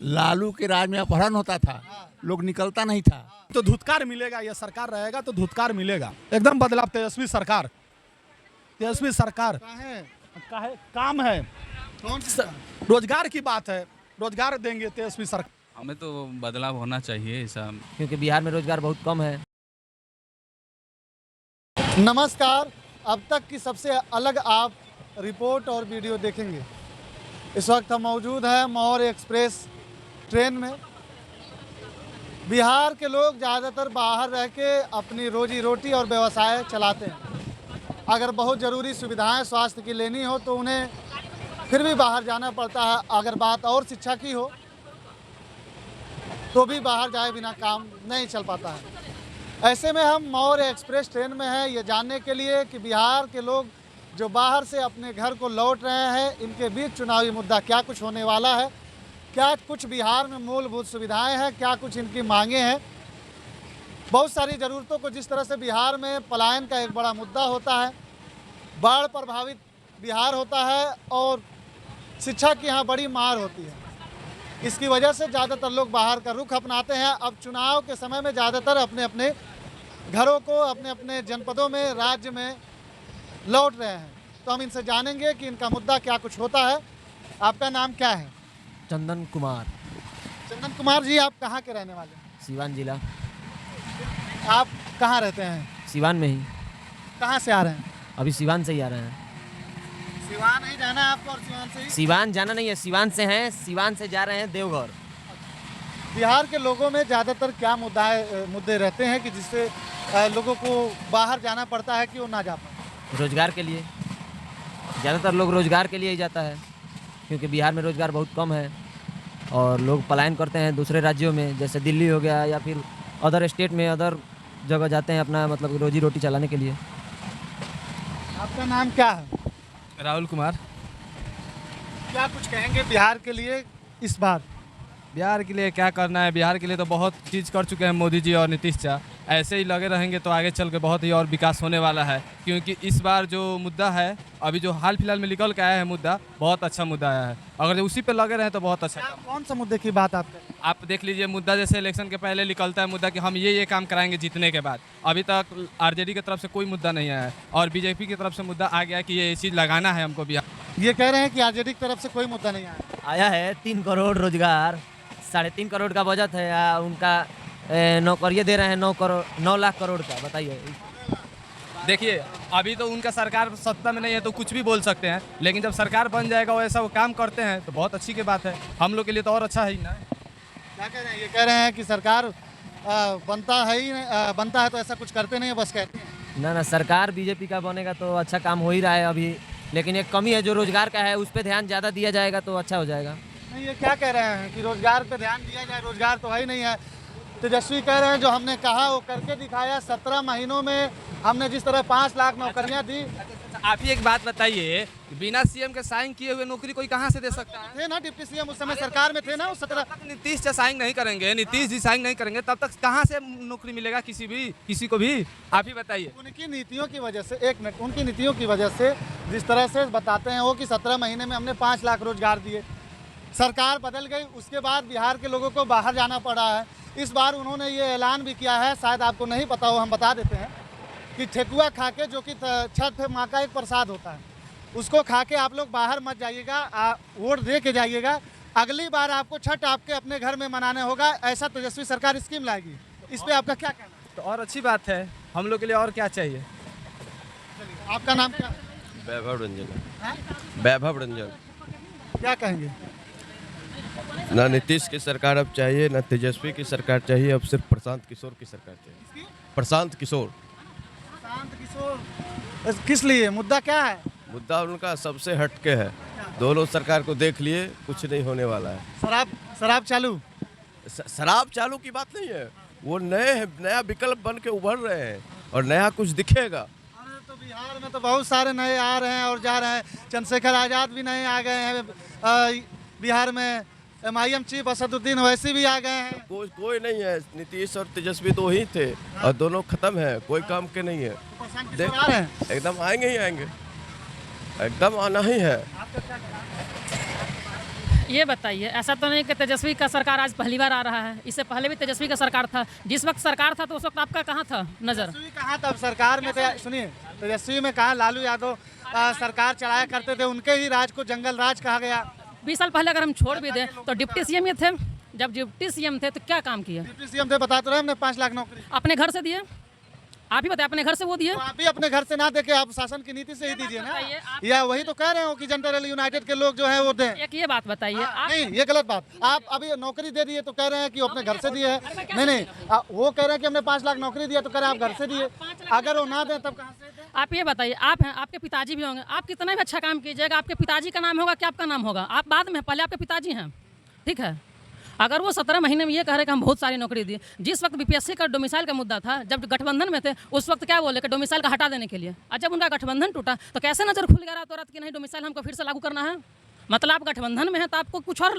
लालू के राज में अपहरण होता था, लोग निकलता नहीं था। तो धुतकार मिलेगा, यह सरकार रहेगा तो धुतकार मिलेगा। एकदम बदलाव। तेजस्वी सरकार का है, काम है, कौन सा? रोजगार की बात है, रोजगार देंगे तेजस्वी सरकार। हमें तो बदलाव होना चाहिए ऐसा, क्योंकि बिहार में रोजगार बहुत कम है। नमस्कार, अब तक की सबसे अलग आप रिपोर्ट और वीडियो देखेंगे। इस वक्त हम मौजूद हैं मौर्य एक्सप्रेस ट्रेन में। बिहार के लोग ज़्यादातर बाहर रह के अपनी रोजी रोटी और व्यवसाय चलाते हैं। अगर बहुत ज़रूरी सुविधाएं स्वास्थ्य की लेनी हो तो उन्हें फिर भी बाहर जाना पड़ता है। अगर बात और शिक्षा की हो तो भी बाहर जाए बिना काम नहीं चल पाता है। ऐसे में हम मौर्य एक्सप्रेस ट्रेन में हैं ये जानने के लिए कि बिहार के लोग जो बाहर से अपने घर को लौट रहे हैं, इनके बीच चुनावी मुद्दा क्या कुछ होने वाला है, क्या कुछ बिहार में मूलभूत सुविधाएं हैं, क्या कुछ इनकी मांगे हैं। बहुत सारी ज़रूरतों को जिस तरह से बिहार में पलायन का एक बड़ा मुद्दा होता है, बाढ़ प्रभावित बिहार होता है और शिक्षा की यहाँ बड़ी मार होती है। इसकी वजह से ज़्यादातर लोग बाहर का रुख अपनाते हैं। अब चुनाव के समय में ज़्यादातर अपने अपने घरों को, अपने अपने जनपदों में, राज्य में लौट रहे हैं। तो हम इनसे जानेंगे कि इनका मुद्दा क्या कुछ होता है। आपका नाम क्या है? चंदन कुमार। चंदन कुमार जी, आप कहाँ के रहने वाले हैं? सीवान जिला। आप कहाँ रहते हैं? सीवान में ही। कहाँ से आ रहे हैं? अभी सीवान से ही आ रहे हैं। सिवान ही जाना है आपको और सिवान से ही? सीवान जाना नहीं है, सीवान से हैं, सीवान से जा रहे हैं देवघर। बिहार के लोगों में ज़्यादातर क्या मुद्दे रहते हैं कि जिससे लोगों को बाहर जाना पड़ता है कि वो ना जा पाए? रोजगार के लिए। ज़्यादातर लोग रोजगार के लिए ही जाता है, क्योंकि बिहार में रोजगार बहुत कम है और लोग पलायन करते हैं दूसरे राज्यों में, जैसे दिल्ली हो गया या फिर अदर स्टेट में, अदर जगह जाते हैं अपना मतलब रोजी रोटी चलाने के लिए। आपका नाम क्या है? राहुल कुमार। क्या कुछ कहेंगे बिहार के लिए इस बार? बिहार के लिए क्या करना है, बिहार के लिए तो बहुत चीज़ कर चुके हैं मोदी जी और नीतीश जी। ऐसे ही लगे रहेंगे तो आगे चल के बहुत ही और विकास होने वाला है, क्योंकि इस बार जो मुद्दा है, अभी जो हाल फिलहाल में निकल के आया है मुद्दा, बहुत अच्छा मुद्दा आया है। अगर जो उसी पे लगे रहे तो बहुत अच्छा। कौन सा मुद्दे की बात आप कर रहे हैं? आप देख लीजिए, मुद्दा जैसे इलेक्शन के पहले निकलता है मुद्दा कि हम ये काम कराएंगे जीतने के बाद। अभी तक आरजेडी की तरफ से कोई मुद्दा नहीं आया है और बीजेपी की तरफ से मुद्दा आ गया कि ये चीज़ लगाना है हमको बिहार। ये कह रहे हैं कि आरजेडी की तरफ से कोई मुद्दा नहीं आया। आया है 3 करोड़ रोजगार, 3.5 करोड़ का बजट है, उनका नौकरियाँ दे रहे हैं 9 लाख करोड़ का। बताइए। देखिए, अभी तो उनका सरकार सत्ता में नहीं है तो कुछ भी बोल सकते हैं, लेकिन जब सरकार बन जाएगा वैसा वो काम करते हैं तो बहुत अच्छी की बात है। हम लोग के लिए तो और अच्छा है ही ना। क्या कह रहे हैं? ये कह रहे हैं कि सरकार बनता है तो ऐसा कुछ करते नहीं है, बस कहते हैं। ना सरकार बीजेपी का बनेगा तो अच्छा काम हो ही रहा है अभी, लेकिन एक कमी है जो रोजगार का है, उस पर ध्यान ज़्यादा दिया जाएगा तो अच्छा हो जाएगा। नहीं, ये क्या कह रहे हैं कि रोजगार पे ध्यान दिया जाए? रोजगार तो है ही नहीं है। तेजस्वी कह रहे हैं जो हमने कहा वो करके दिखाया। 17 महीनों में हमने जिस तरह 5 लाख नौकरियां दी। आप ही एक बात बताइए, बिना सीएम के साइन किए हुए नौकरी कोई कहाँ से दे सकता है? थे ना डिप्टी सीएम उस समय सरकार में थे ना। 17 नीतीश जी साइन नहीं करेंगे, नीतीश जी साइन नहीं करेंगे तब तक कहाँ से नौकरी मिलेगा किसी को भी? आप ही बताइए। उनकी नीतियों की वजह से, एक मिनट, उनकी नीतियों की वजह से जिस तरह से बताते हैं वो कि 17 महीने में हमने 5 लाख रोजगार दिए। सरकार बदल गई, उसके बाद बिहार के लोगों को बाहर जाना पड़ा है। इस बार उन्होंने ये ऐलान भी किया है, शायद आपको नहीं पता हो, हम बता देते हैं कि ठेकुआ खा के, जो कि छठ माँ का एक प्रसाद होता है, उसको खा के आप लोग बाहर मत जाइएगा, वोट दे के जाइएगा। अगली बार आपको छठ आपके अपने घर में मनाने होगा। ऐसा तेजस्वी सरकार स्कीम लाएगी। इस पर आपका क्या कहना है? तो और अच्छी बात है, हम लोग के लिए और क्या चाहिए। आपका नाम क्या? वैभव रंजन। हाँ? वैभव रंजन। क्या कहेंगे? ना नीतीश की सरकार अब चाहिए, ना तेजस्वी की सरकार चाहिए, अब सिर्फ प्रशांत किशोर की सरकार चाहिए। प्रशांत किशोर। किस लिए? मुद्दा क्या है? मुद्दा उनका सबसे हटके है। दोनों सरकार को देख लिए, कुछ नहीं होने वाला है। शराब चालू? शराब चालू की बात नहीं है, वो नया विकल्प बन के उभर रहे हैं और नया कुछ दिखेगा। अरे तो बिहार में तो बहुत सारे नए आ रहे हैं और जा रहे हैं। चंद्रशेखर आज़ाद भी नए आ गए हैं बिहार में। MIM चीफ असदुद्दीन ओवैसी भी आ गए हैं। कोई नहीं है, नीतीश और तेजस्वी तो ही थे और दोनों खत्म है, कोई काम के नहीं है। देख आ रहे हैं। एकदम आएंगे ही आएंगे, एकदम आना ही है। ये बताइए, ऐसा तो नहीं कि तेजस्वी का सरकार आज पहली बार आ रहा है, इससे पहले भी तेजस्वी का सरकार था। जिस वक्त सरकार था तो उस वक्त आपका कहाँ था नजर? तेजस्वी कहाँ तब सरकार में सुनिए, तेजस्वी में कहाँ लालू यादव सरकार चलाया करते थे, उनके ही राज को जंगल राज कहा गया। 20 साल पहले अगर हम छोड़ भी दें तो डिप्टी सीएम ये थे। जब डिप्टी सीएम थे तो क्या काम किया? डिप्टी सीएम थे, बता तो रहे हमने 5 लाख नौकरी अपने घर से दिए। आप ही बताए, अपने घर से वो दिए। तो आप भी अपने घर से ना देके आप शासन की नीति से ही दीजिए ना। बताइए, आप- या वही तो कह रहे हो कि जनता दल यूनाइटेड के लोग जो है वो दें। एक ये बात बताइए आप। नहीं, ये गलत बात। आप अभी नौकरी दे दिए तो कह रहे हैं कि वो अपने घर से दिए है। नहीं, वो कह रहे हैं कि हमने 5 लाख नौकरी दिया तो कह रहे हैं आप घर से दिए। अगर वो ना दें तब कहाँ से दें? आप ये बताइए, आप हैं, आपके पिताजी भी होंगे, आप कितना भी अच्छा काम कीजिएगा, आपके पिताजी का नाम होगा कि आपका नाम होगा? आप बाद में, पहले आपके पिताजी हैं, ठीक है। अगर वो 17 महीने में ये कह रहे कि हम बहुत सारी नौकरी दिए, जिस वक्त बीपीएससी का डोमिसाइल का मुद्दा था, जब गठबंधन में थे उस वक्त क्या बोले कि डोमिसाइल का हटा देने के लिए, और जब उनका गठबंधन टूटा तो कैसे नजर खुल गया रातों रात कि नहीं डोमिसाइल हमको फिर से लागू करना है? मतलब आप गठबंधन में हैं तो आपको कुछ और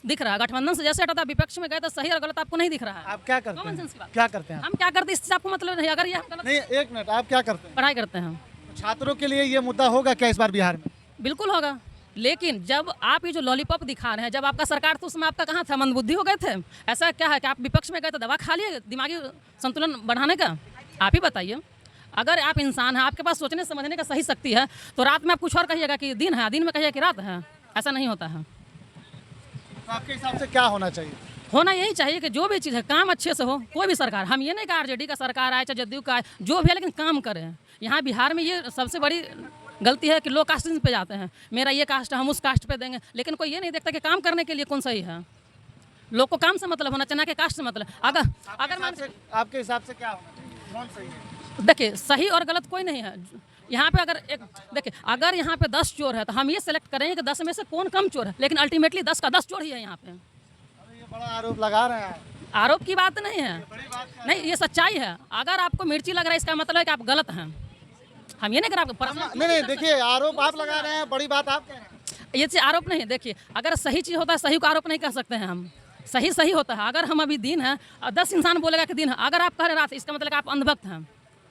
दिख रहा है, गठबंधन से जैसे हटा था विपक्ष में गए तो सही और गलत आपको नहीं दिख रहा है। आप क्या करते Common हैं? sense की बात। क्या करते हैं आप? हम क्या करते हैं इससे आपको मतलब नहीं। अगर ये हम गलत नहीं, एक मिनट, आप क्या करते हैं? पढ़ाई करते हैं, छात्रों के लिए ये मुद्दा होगा क्या इस बार बिहार में? बिल्कुल होगा। लेकिन जब आप ये जो लॉलीपॉप दिखा रहे हैं, जब आपका सरकार तो उसमें आपका कहाँ था? मंदबुद्धि हो गए थे? ऐसा क्या है कि आप विपक्ष में गए तो दवा खा लिए दिमागी संतुलन बढ़ाने का? आप ही बताइए। अगर आप इंसान हैं, आपके पास सोचने समझने का सही शक्ति है तो रात में आप कुछ और कहिएगा कि दिन है, दिन में कहिएगा कि रात है। ऐसा नहीं होता है। तो आपके हिसाब से क्या होना चाहिए? होना यही चाहिए कि जो भी चीज़ है काम अच्छे से हो। कोई भी सरकार, हम ये नहीं कहा आरजेडी का सरकार आए चाहे जदयू का आए, जो भी है, लेकिन काम करें। यहाँ बिहार में ये सबसे बड़ी गलती है कि लो कास्ट पे जाते हैं, मेरा ये कास्ट है हम उस कास्ट पे देंगे, लेकिन कोई ये नहीं देखता कि काम करने के लिए कौन सही है। लोग को काम से मतलब होना चाहिए, ना कि कास्ट से मतलब। अगर आपके हिसाब से क्या होना चाहिए? कौन सही है? देखिए, सही और गलत कोई नहीं है यहाँ पे। अगर एक देखिए, अगर यहाँ पे 10 चोर है तो हम ये सेलेक्ट करेंगे कि 10 में से कौन कम चोर है, लेकिन अल्टीमेटली 10 का 10 चोर ही है यहाँ पे। ये बड़ा आरोप लगा रहे हैं। आरोप की बात नहीं है, नहीं, ये सच्चाई है। अगर आपको मिर्ची लग रहा है इसका मतलब है कि आप गलत हैं। हम ये नहीं कर आपको नहीं, देखिए, आरोप आप लगा रहे हैं, बड़ी बात आप कह रहे हैं। ये चीज़ आरोप नहीं है। देखिए, अगर सही चीज़ होता है, सही को आरोप नहीं कर सकते हैं हम। सही सही होता है। अगर हम अभी दिन है और 10 इंसान बोलेगा कि दिन है, अगर आप कह रहे रात, इसका मतलब कि आप अंधभक्त हैं,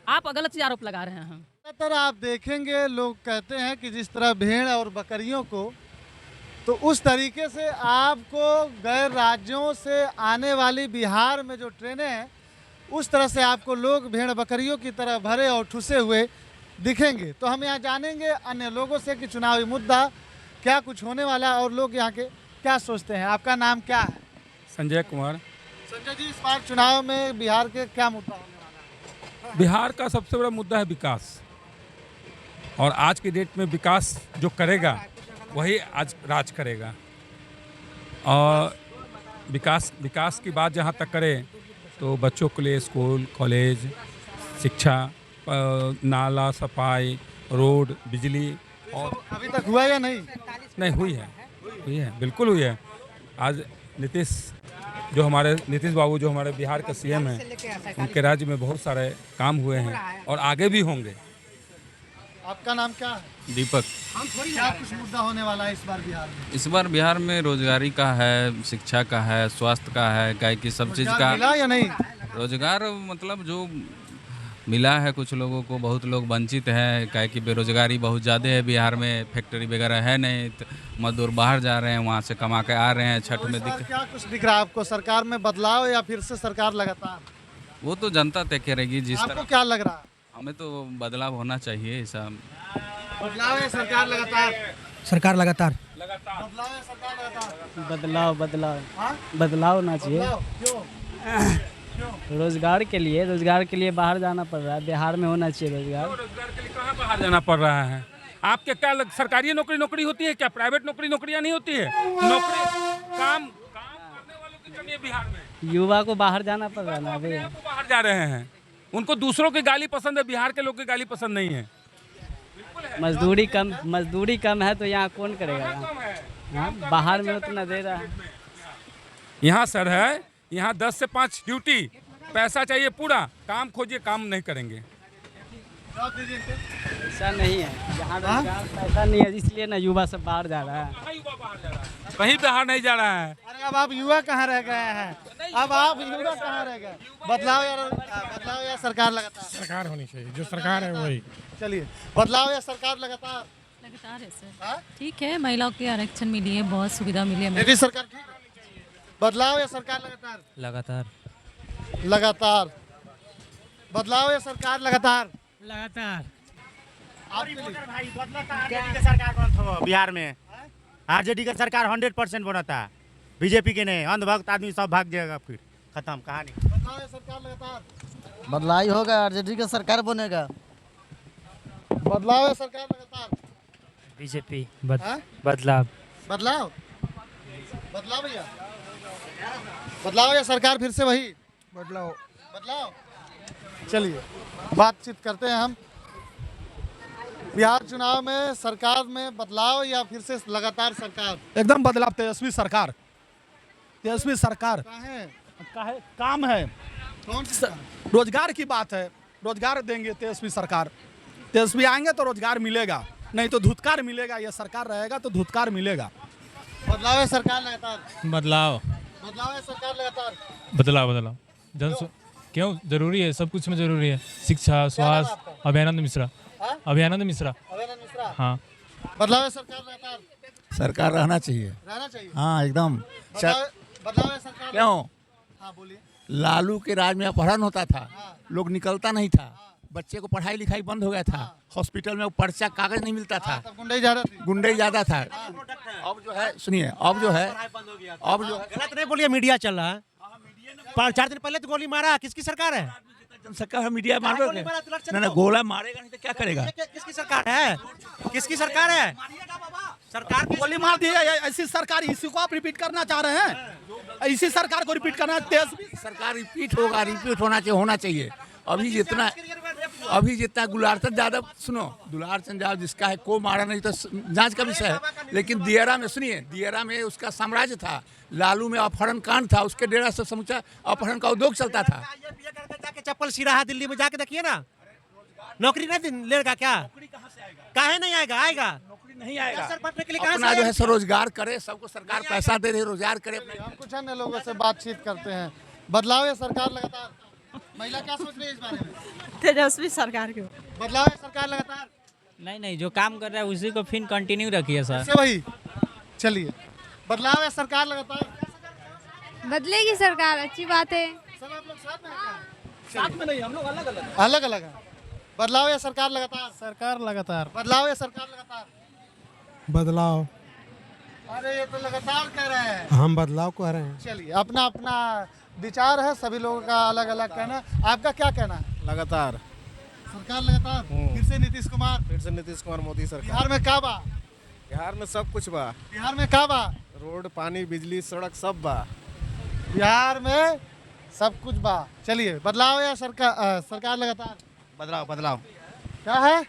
आप गलत चीज़ आरोप लगा रहे हैं। हम ज़्यादातर आप देखेंगे लोग कहते हैं कि जिस तरह भेड़ और बकरियों को, तो उस तरीके से आपको गैर राज्यों से आने वाली बिहार में जो ट्रेनें हैं, उस तरह से आपको लोग भेड़ बकरियों की तरह भरे और ठुसे हुए दिखेंगे। तो हम यहाँ जानेंगे अन्य लोगों से कि चुनावी मुद्दा क्या कुछ होने वाला है और लोग यहाँ के क्या सोचते हैं। आपका नाम क्या है? संजय कुमार। संजय जी, इस बार चुनाव में बिहार के क्या मुद्दा होने वाला है? बिहार का सबसे बड़ा मुद्दा है विकास, और आज की डेट में विकास जो करेगा वही आज राज करेगा। और विकास की बात जहाँ तक करें तो बच्चों के लिए स्कूल, कॉलेज, शिक्षा, नाला, सफाई, रोड, बिजली, और अभी तक हुआ या नहीं? नहीं हुई है, बिल्कुल हुई है। आज नीतीश बाबू जो हमारे बिहार के सीएम हैं, उनके राज्य में बहुत सारे काम हुए हैं और आगे भी होंगे। आपका नाम क्या है? दीपक। क्या कुछ मुद्दा होने वाला है इस बार बिहार में? इस बार बिहार में रोजगारी का है, शिक्षा का है, स्वास्थ्य का है, क्या कि सब चीज़ का मिला या नहीं? रोजगार मतलब जो मिला है, कुछ लोगों को, बहुत लोग वंचित हैं, क्या कि बेरोजगारी बहुत ज़्यादा है बिहार में, फैक्ट्री वगैरह है नहीं, तो मजदूर बाहर जा रहे हैं, वहाँ से कमा के आ रहे हैं। छठ में क्या कुछ दिख रहा है आपको? सरकार में बदलाव या फिर से सरकार लगातार? वो तो जनता तय करेगी जिस आपको तरह। क्या लग रहा है? हमें तो बदलाव होना चाहिए ऐसा। बदलाव है सरकार लगातार? सरकार लगातार बदलाव है सरकार लगातार? बदलाव होना चाहिए। बदलाव क्यों? रोजगार के लिए बाहर जाना पड़ रहा है, बिहार में होना चाहिए रोजगार। रोजगार के लिए कहाँ बाहर जाना पड़ रहा है? आपके क्या सरकारी नौकरी होती है क्या? प्राइवेट नौकरियाँ नहीं होती है? नौकरी काम करने वालों की कमी है बिहार में। युवा को बाहर जाना पड़ रहा है ना, अभी वो बाहर जा रहे हैं, उनको दूसरों की गाली पसंद है, बिहार के लोग की गाली पसंद नहीं है। मजदूरी कम है तो यहाँ कौन करेगा? हाँ, बाहर में उतना दे रहा है। यहाँ सर है, यहाँ 10 से 5 ड्यूटी, पैसा चाहिए पूरा, काम खोजिए, काम नहीं करेंगे। ऐसा नहीं है, यहाँ रोजगार पैसा नहीं है, इसलिए ना युवा सब बाहर जा रहा है। कहीं बाहर नहीं जा रहा है। अरे अब आप युवा कहाँ रह गए हैं? अब आप युवा कहाँ रह गए? बदलाव या सरकार लगातार? सरकार होनी चाहिए, जो सरकार है वही। चलिए, बदलाव या सरकार लगातार? लगातार है सर। हाँ? ठीक है, महिलाओं के आरक्षण मिली है, बहुत सुविधा मिली है। नीतीश सरकार ठीक है? बदलाव या सरकार लगातार? लगातार लगातार बदलाव या सरकार लगातार? लगातार सरकार बनत हो बिहार में। आरजेडी का सरकार 100% बनता, बीजेपी के नहीं। अंधभक्त आदमी सब भाग जाएगा, फिर खत्म कहानी। बदलाव या सरकार लगातार? बदलाई होगा, आरजेडी का सरकार बनेगा। बदलाव या सरकार लगातार? बीजेपी हाँ? बदलाव बदलाव बदलाव भैया, बदलाव या सरकार फिर से वही? बदलाव। बदलाव। चलिए बातचीत करते हैं हम। बिहार चुनाव में सरकार में बदलाव या फिर से लगातार सरकार? एकदम बदलाव, तेजस्वी सरकार। तेजस्वी सरकार काम है। कौन सी? रोजगार की बात है, रोजगार देंगे तेजस्वी सरकार। तेजस्वी आएंगे तो रोजगार मिलेगा, नहीं तो धुतकार मिलेगा। ये सरकार रहेगा तो धुतकार मिलेगा। बदलाव या सरकार लगातार? बदलाव बदलाव या सरकार लगातार? बदलाव क्यों जरूरी है, सब कुछ में जरूरी है। शिक्षा, स्वास्थ्य। अभयानंद मिश्रा। हाँ? अभयानंद मिश्रा। अभयानंद मिश्रा। हाँ। बदलाव या सरकार लगातार? सरकार रहना चाहिए। रहना चाहिए। हाँ एकदम। बदलाव या सरकार? क्यों? हाँ बोलिए। लालू के राज में अपहरण होता था, हाँ। लोग निकलता नहीं था, बच्चे को पढ़ाई लिखाई बंद हो गया था, हॉस्पिटल में वो पर्चा कागज नहीं मिलता था, तब गुंडे ज्यादा थे। गुंडे ज्यादा था। अब जो है सुनिए, अब जो है गलत नहीं बोलिए, मीडिया चल रहा है। 4 दिन पहले तो गोली मारा, किसकी सरकार है? सरकार मीडिया मार ना गोला मारेगा नहीं तो क्या करेगा? किसकी सरकार है? किसकी सरकार है? सरकार की गोली मार दी है। ऐसी सरकार, इसी को आप रिपीट करना चाह रहे हैं? इसी सरकार को रिपीट करना? तेजस्वी सरकार रिपीट होगा, रिपीट होना चाहिए। अभी जितना गुलारचंद यादव, सुनो, गुलारचंद यादव जिसका है को मारा नहीं तो जांच का विषय है, लेकिन दियरा में सुनिए, दियरा में उसका साम्राज्य था, लालू में अपहरण कांड था, उसके डेरा से समूचा अपहरण का उद्योग चलता था। जाके चप्पल सिरा दिल्ली में जाके देखिए ना, नौकरी नहीं लेगा क्या? काहे नहीं आएगा? आएगा, नौकरी नहीं आएगा। सर पढ़ने के लिए कहाँ अपना से जो है स्वरोजगार करे, सबको सरकार पैसा दे रही, रोजगार करे। हम कुछ अन्य लोगों से बातचीत करते हैं। बदलाव या सरकार लगातार? महिला क्या सोच रही है इस बारे में? तेजस्वी सरकार के। बदलाव या सरकार लगातार? नहीं, जो काम कर रहा है उसी को फिर कंटिन्यू रखिए सर। से वही। चलिए बदलाव या सरकार लगातार? बदलेगी सरकार, अच्छी बात है। सब आप लोग साथ में हैं क्या? साथ में नहीं, हम लोग अलग अलग। अलग अलग है। बदलाव या सरकार लगातार? सरकार लगातार। बदलाव या सरकार लगातार? बदलाव। अरे ये तो लगातार कह रहे हैं। हम बदलाव कह रहे हैं। चलिए अपना अपना विचार है, सभी लोगों का अलग अलग कहना। आपका क्या कहना है? लगातार सरकार लगातार? फिर से नीतीश कुमार? फिर से नीतीश कुमार मोदी सरकार। बिहार में का बा? बिहार में सब कुछ बा। बिहार में का बा? रोड, पानी, बिजली, सड़क सब बा। बिहार में सब कुछ बा। चलिए बदलाव या सरकार? सरकार लगातार? बदलाव क्या है?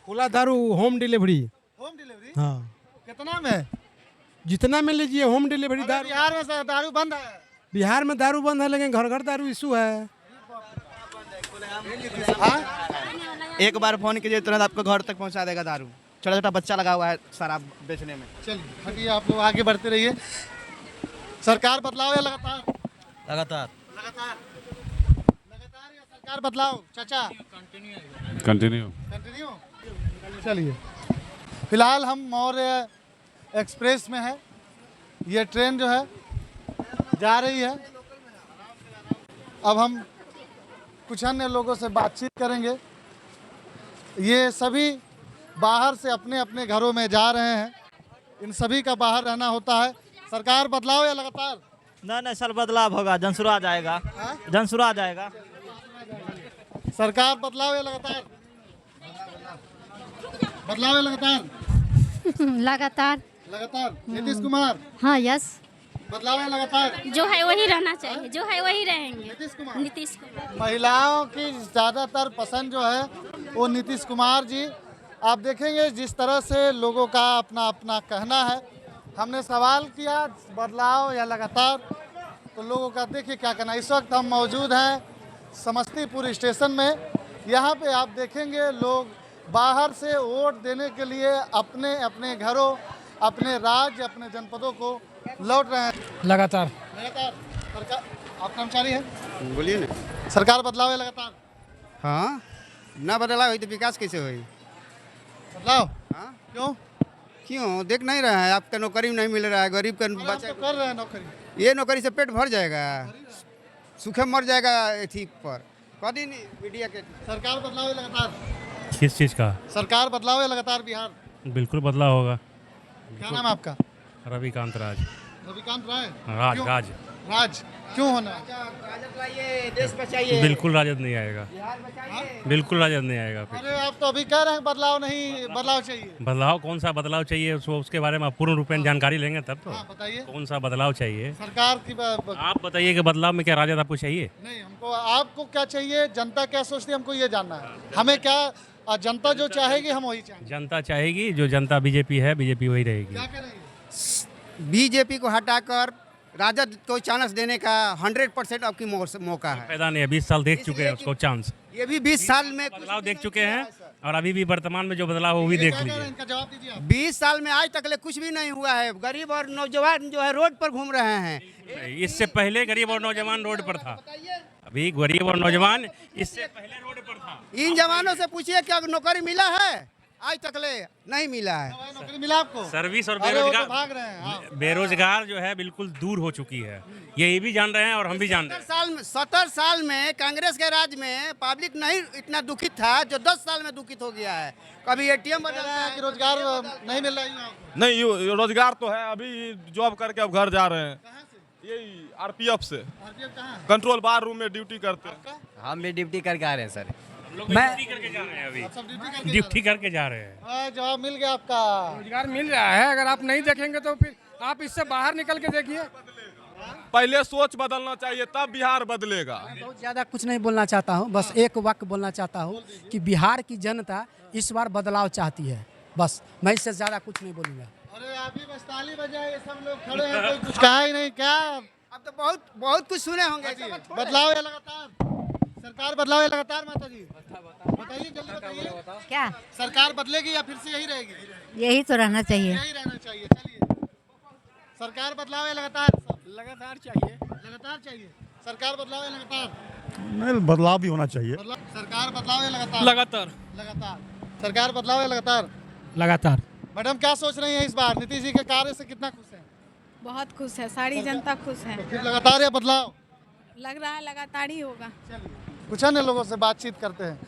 खुला दारू, होम डिलीवरी। Home delivery? हाँ, कितना में? जितना में लीजिए होम डिलीवरी। अरे बिहार में दारू बंद है। बिहार में दारू बंद है, लेकिन घर घर दारू इशू है। एक बार फोन कीजिए, तुरंत आपको घर तक पहुंचा देगा दारू। छोटा छोटा बच्चा लगा हुआ है शराब बेचने में। चलिए हटिए, आप लोग आगे बढ़ते रहिए। सरकार बदलाव या लगातार? लगातार लगातार या सरकार बदलाव? चाचा कंटिन्यू। चलिए फिलहाल हम मौर्य एक्सप्रेस में है। ये ट्रेन जो है जा रही है। अब हम कुछ अन्य लोगों से बातचीत करेंगे। ये सभी बाहर से अपने अपने घरों में जा रहे हैं। इन सभी का बाहर रहना होता है। सरकार बदलाव या लगातार? नहीं सर, बदलाव होगा, जनसुरा जाएगा। जनसुरा जाएगा। सरकार बदलाव या लगातार? बदलाव या लगातार? लगातार। लगातार। नीतीश कुमार? हाँ, यस। बदलाव या लगातार? जो है वही रहना चाहिए, जो है वही रहेंगे। नीतीश कुमार? नीतीश कुमार। महिलाओं की ज़्यादातर पसंद जो है वो नीतीश कुमार जी। आप देखेंगे जिस तरह से लोगों का अपना अपना कहना है। हमने सवाल किया बदलाव या लगातार, तो लोगों का देखिए क्या कहना। इस वक्त हम मौजूद हैं समस्तीपुर स्टेशन में। यहाँ पे आप देखेंगे लोग बाहर से वोट देने के लिए अपने अपने घरों, अपने राज्य, अपने जनपदों को लौट रहे हैं। लगातार। लगातार। सरकार, आप कर्मचारी हैं? बोलिए ना। सरकार बदलाव है लगातार? हाँ, ना बदलाव हुई तो विकास कैसे हुई? बदलाव? हाँ, क्यों देख नहीं रहा है आपका नौकरी नहीं मिल रहा है, गरीब का बच्चा तो कर रहे हैं नौकरी, ये नौकरी से पेट भर जाएगा, सूखे मर जाएगा एथी पर कभी नहीं मीडिया के। सरकार बदलाव है लगातार, किस चीज़ का? सरकार बदलाव है लगातार बिहार, बिल्कुल बदलाव होगा। क्या नाम है आपका? रविकांत राज। रविकांत राय। राज क्यों? राज राज क्यों होना? देश बचाइए। बिल्कुल राजद नहीं आएगा, बिल्कुल राजद नहीं आएगा फिर। अरे आप तो अभी कह रहे हैं बदलाव नहीं, बदलाव चाहिए। बदलाव कौन सा बदलाव चाहिए उसके बारे में आप पूर्ण रूपेण जानकारी लेंगे तब तो। बताइए कौन सा बदलाव चाहिए सरकार की आप बताइए कि बदलाव में क्या राजद आपको चाहिए? नहीं, हमको आपको क्या चाहिए, जनता क्या सोचती है हमको ये जानना है। हमें क्या जनता जो चाहेगी हम वही चाहेंगे। जनता चाहेगी, जो जनता बीजेपी है बीजेपी वही रहेगी। क्या करेंगे? बीजेपी को हटाकर राजद को चांस देने का 100% आपकी मौका है। फायदा नहीं है, 20 साल देख चुके हैं उसको चांस। ये भी 20 साल में बदलाव देख चुके हैं और अभी भी वर्तमान में जो बदलाव हो वो भी देख लीजिए। इनका जवाब दीजिए। 20 साल में आज तक कुछ भी नहीं हुआ है, गरीब और नौजवान जो है रोड पर घूम रहे हैं। इससे पहले गरीब और नौजवान रोड पर था, अभी गरीब और नौजवान इससे पहले रोड पर था। इन जवानों से पूछिए क्या नौकरी मिला है? आज तक नहीं मिला है। नौकरी मिला आपको? सर्विस और बेरोजगार भाग रहे हैं। हाँ। बेरोजगार जो है बिल्कुल दूर हो चुकी है, ये भी जान रहे हैं और हम भी जान रहे हैं। 70 साल में कांग्रेस के राज में पब्लिक नहीं इतना दुखित था जो 10 साल में दुखित हो गया है। कभी एटीएम बदलता है कि रोजगार नहीं मिल रहा है। नहीं, रोजगार तो है, अभी जॉब करके अब घर जा रहे हैं। यही आरपीएफ से कंट्रोल बार रूम में ड्यूटी करते हैं। हम भी ड्यूटी करके आ रहे हैं सर। मैं ड्यूटी करके जा रहे हैं, अभी ड्यूटी करके जा रहे हैं। जवाब मिल गया आपका। रोजगार मिल रहा है, अगर आप नहीं देखेंगे तो फिर आप इससे बाहर निकल के देखिए। पहले सोच बदलना चाहिए तब बिहार बदलेगा। बहुत ज़्यादा कुछ नहीं बोलना चाहता हूँ, बस एक वाक्य बोलना चाहता हूँ कि बिहार की जनता इस बार बदलाव चाहती है, बस मैं इससे ज़्यादा कुछ नहीं बोलूँगा। अरे अभी बस ताली बजाए, सब लोग खड़े हैं, कोई कुछ कहा ही नहीं। क्या अब तो बहुत कुछ सुने होंगे। बदलाव है लगातार, सरकार बदलाव है लगातार। माता जी बताइए, जल्दी बताइए, क्या सरकार बदलेगी या फिर से यही रहेगी? यही तो रहना चाहिए। यही रहना चाहिए। चलिए, सरकार बदलाव है लगातार, लगातार चाहिए, लगातार चाहिए। सरकार बदलाव है लगातार। नहीं, बदलाव भी होना चाहिए। सरकार बदलाव है लगातार, लगातार लगातार। सरकार बदलाव है लगातार, लगातार। मैडम क्या सोच रही हैं इस बार नीतीश जी के कार्य से कितना खुश हैं? बहुत खुश है, सारी जनता खुश है। फिर लगातार या बदलाव? लग रहा है लगातार ही होगा। कुछ अन्य लोगों से बातचीत करते हैं।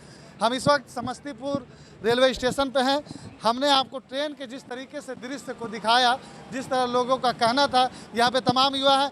हम इस वक्त समस्तीपुर रेलवे स्टेशन पे हैं। हमने आपको ट्रेन के जिस तरीके से दृश्य को दिखाया, जिस तरह लोगों का कहना था, यहाँ पे तमाम युवा हैं।